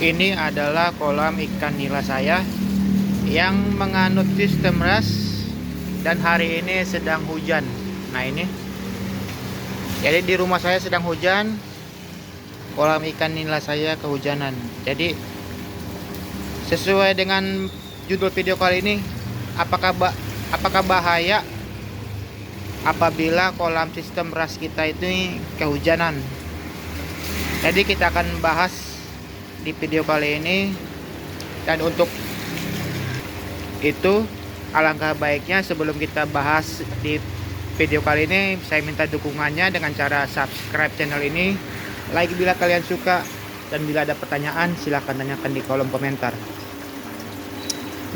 Ini adalah kolam ikan nila saya yang menganut sistem ras, dan hari ini sedang hujan. Nah ini, jadi di rumah saya sedang hujan, kolam ikan nila saya kehujanan. Jadi sesuai dengan judul video kali ini, apakah bahaya apabila kolam sistem ras kita itu kehujanan? Jadi kita akan bahas di video kali ini, dan untuk itu alangkah baiknya sebelum kita bahas di video kali ini, saya minta dukungannya dengan cara subscribe channel ini, like bila kalian suka, dan bila ada pertanyaan silahkan tanyakan di kolom komentar.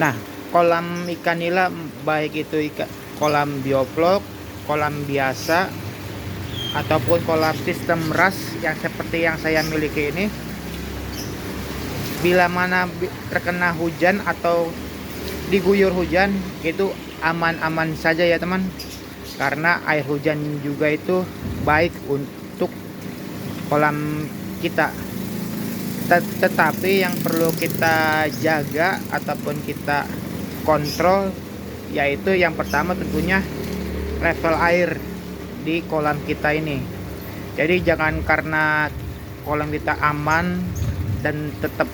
Nah, kolam ikan nila, baik itu kolam bioflok, kolam biasa, ataupun kolam sistem ras yang seperti yang saya miliki ini, bila mana terkena hujan atau diguyur hujan, itu aman-aman saja ya teman, karena air hujan juga itu baik untuk kolam kita. Tetapi yang perlu kita jaga ataupun kita kontrol, yaitu yang pertama tentunya level air di kolam kita ini. Jadi jangan karena kolam kita aman dan tetap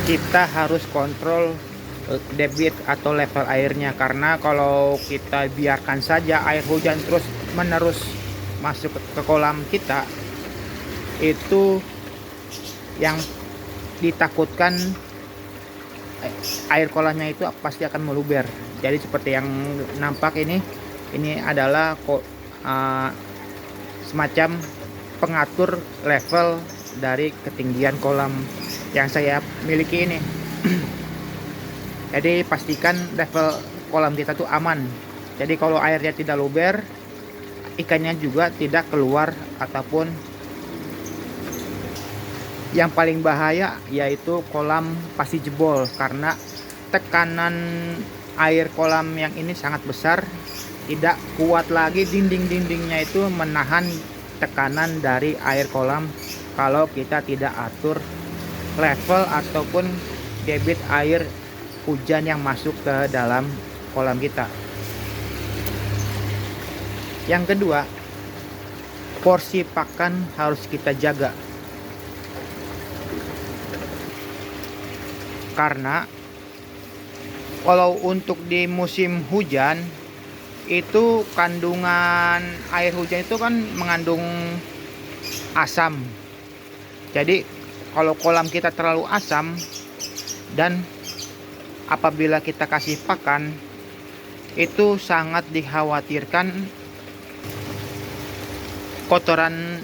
kita harus kontrol debit atau level airnya, karena kalau kita biarkan saja air hujan terus menerus masuk ke kolam kita, itu yang ditakutkan air kolamnya itu pasti akan meluber. Jadi seperti yang nampak ini adalah semacam pengatur level dari ketinggian kolam yang saya miliki ini. Jadi pastikan level kolam kita tuh aman. Jadi kalau airnya tidak luber, ikannya juga tidak keluar, ataupun yang paling bahaya yaitu kolam pasti jebol, karena tekanan air kolam yang ini sangat besar, tidak kuat lagi dinding-dindingnya itu menahan tekanan dari air kolam kalau kita tidak atur level ataupun debit air hujan yang masuk ke dalam kolam kita. Yang kedua, porsi pakan harus kita jaga, karena kalau untuk di musim hujan itu kandungan air hujan itu kan mengandung asam. Jadi kalau kolam kita terlalu asam, dan apabila kita kasih pakan, itu sangat dikhawatirkan kotoran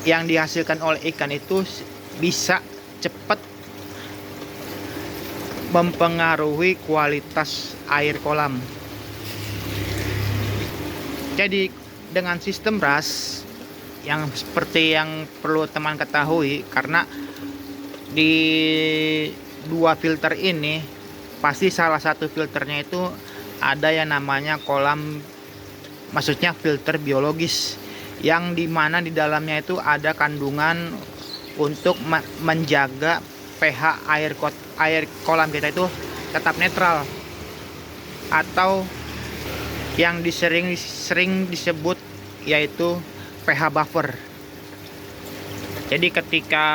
yang dihasilkan oleh ikan itu bisa cepat mempengaruhi kualitas air kolam. Jadi dengan sistem ras yang seperti yang perlu teman ketahui, karena di dua filter ini pasti salah satu filternya itu ada yang namanya kolam, maksudnya filter biologis, yang dimana di dalamnya itu ada kandungan untuk menjaga pH air kolam kita itu tetap netral, atau yang sering disebut yaitu pH buffer. Jadi ketika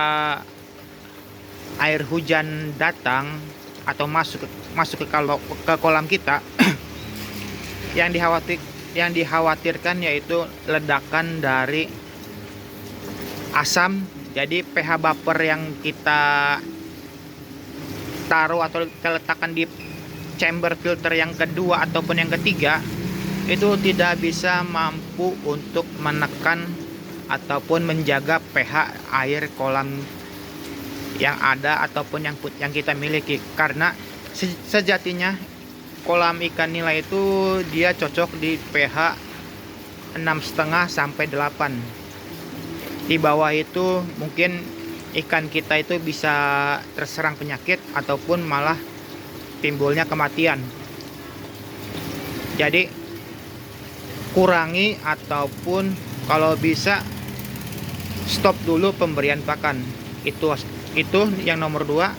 air hujan datang atau masuk ke kolam kita, yang dikhawatirkan yaitu ledakan dari asam. Jadi pH buffer yang kita taruh atau kita letakkan di chamber filter yang kedua ataupun yang ketiga, itu tidak bisa mampu untuk menekan ataupun menjaga pH air kolam yang ada ataupun yang kita miliki. Karena sejatinya kolam ikan nila itu dia cocok di pH 6,5 sampai 8. Di bawah itu mungkin ikan kita itu bisa terserang penyakit ataupun malah timbulnya kematian. Jadi kurangi ataupun kalau bisa stop dulu pemberian pakan. Itu yang nomor 2.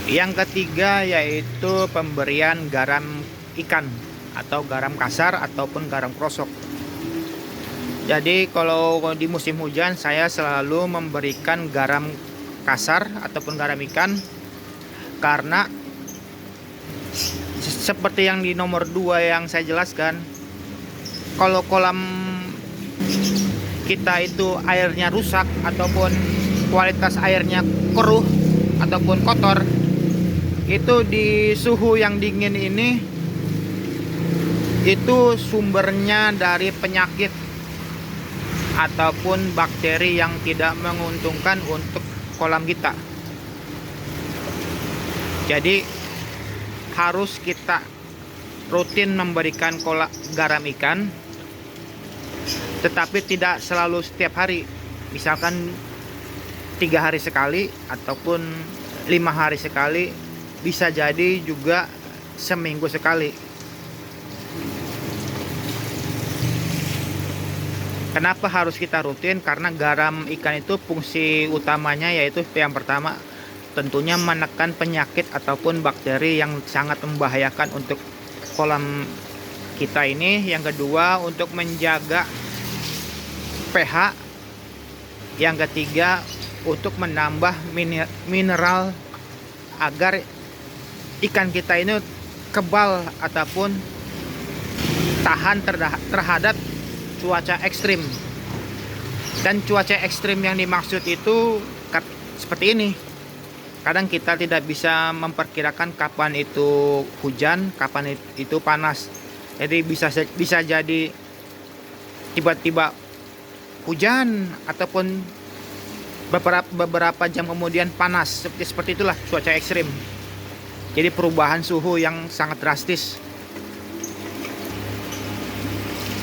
Yang ketiga yaitu pemberian garam ikan atau garam kasar ataupun garam krosok. Jadi kalau di musim hujan saya selalu memberikan garam kasar ataupun garam ikan, karena seperti yang di nomor 2 yang saya jelaskan, kalau kolam kita itu airnya rusak ataupun kualitas airnya keruh ataupun kotor, itu di suhu yang dingin ini itu sumbernya dari penyakit ataupun bakteri yang tidak menguntungkan untuk kolam kita. Jadi harus kita rutin memberikan garam ikan, tetapi tidak selalu setiap hari. Misalkan 3 hari sekali ataupun 5 hari sekali, bisa jadi juga seminggu sekali. Kenapa harus kita rutin? Karena garam ikan itu fungsi utamanya yaitu yang pertama tentunya menekan penyakit ataupun bakteri yang sangat membahayakan untuk kolam kita ini. Yang kedua untuk menjaga pH. Yang ketiga untuk menambah mineral agar ikan kita ini kebal ataupun tahan terhadap cuaca ekstrim. Dan cuaca ekstrim yang dimaksud itu seperti ini. Kadang kita tidak bisa memperkirakan kapan itu hujan, kapan itu panas. Jadi bisa jadi tiba-tiba hujan ataupun beberapa jam kemudian panas. Seperti itulah cuaca ekstrim. Jadi perubahan suhu yang sangat drastis.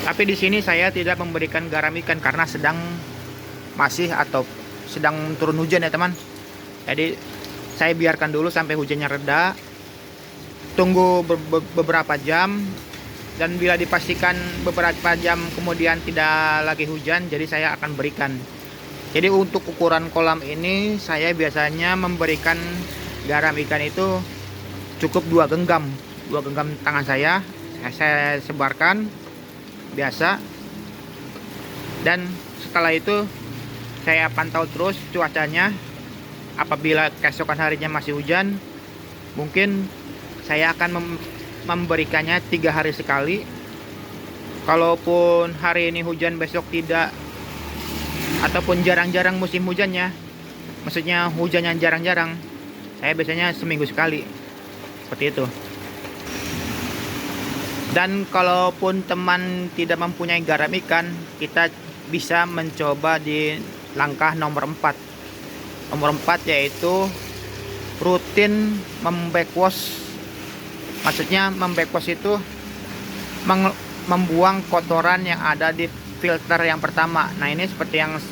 Tapi di sini saya tidak memberikan garam ikan karena sedang turun hujan ya teman. Jadi saya biarkan dulu sampai hujannya reda. Tunggu beberapa jam, dan bila dipastikan beberapa jam kemudian tidak lagi hujan, jadi saya akan berikan. Jadi untuk ukuran kolam ini saya biasanya memberikan garam ikan itu cukup 2 genggam tangan saya sebarkan biasa, dan setelah itu saya pantau terus cuacanya. Apabila keesokan harinya masih hujan, mungkin saya akan memberikannya 3 hari sekali. Kalaupun hari ini hujan, besok tidak, ataupun jarang-jarang musim hujannya, maksudnya hujannya jarang-jarang, saya biasanya seminggu sekali, seperti itu. Dan kalaupun teman tidak mempunyai garam ikan, kita bisa mencoba di langkah nomor 4. Nomor 4 yaitu rutin membekwas. Maksudnya membekwas itu membuang kotoran yang ada di filter yang pertama. Nah ini seperti yang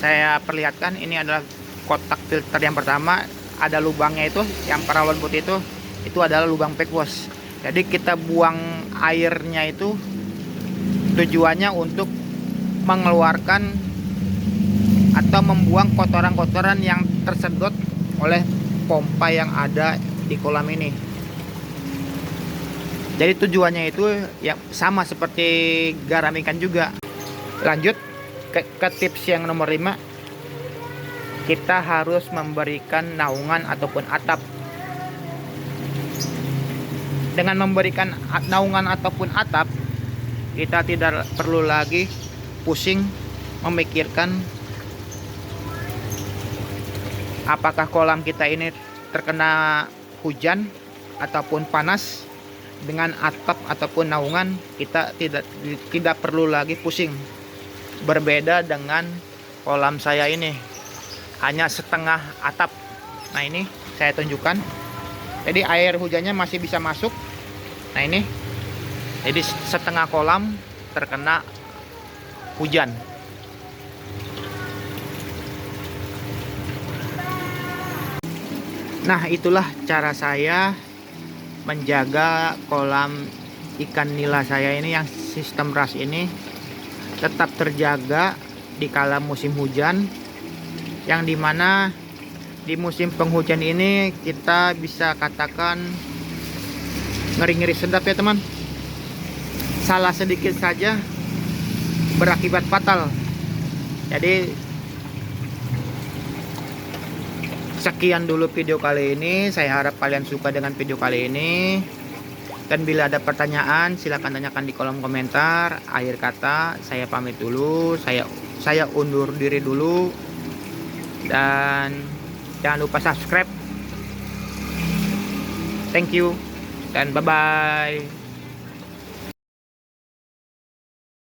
saya perlihatkan, ini adalah kotak filter yang pertama, ada lubangnya itu, yang perawan putih itu adalah lubang bekwas. Jadi kita buang airnya itu tujuannya untuk mengeluarkan atau membuang kotoran-kotoran yang tersedot oleh pompa yang ada di kolam ini. Jadi tujuannya itu ya sama seperti garam ikan juga. Lanjut ke tips yang nomor 5. Kita harus memberikan naungan ataupun atap. Dengan memberikan naungan ataupun atap, kita tidak perlu lagi pusing memikirkan apakah kolam kita ini terkena hujan ataupun panas. Dengan atap ataupun naungan, kita tidak perlu lagi pusing. Berbeda dengan kolam saya ini, hanya setengah atap. Nah ini saya tunjukkan. Jadi air hujannya masih bisa masuk. Nah ini, jadi setengah kolam terkena hujan. Nah itulah cara saya menjaga kolam ikan nila saya ini, yang sistem RAS ini tetap terjaga di kala musim hujan, yang dimana di musim penghujan ini kita bisa katakan ngeri-ngeri sedap ya teman. Salah sedikit saja berakibat fatal. Jadi sekian dulu video kali ini. Saya harap kalian suka dengan video kali ini. Dan bila ada pertanyaan silahkan tanyakan di kolom komentar. Akhir kata saya pamit dulu. Saya undur diri dulu. Dan jangan lupa subscribe. Thank you dan bye bye.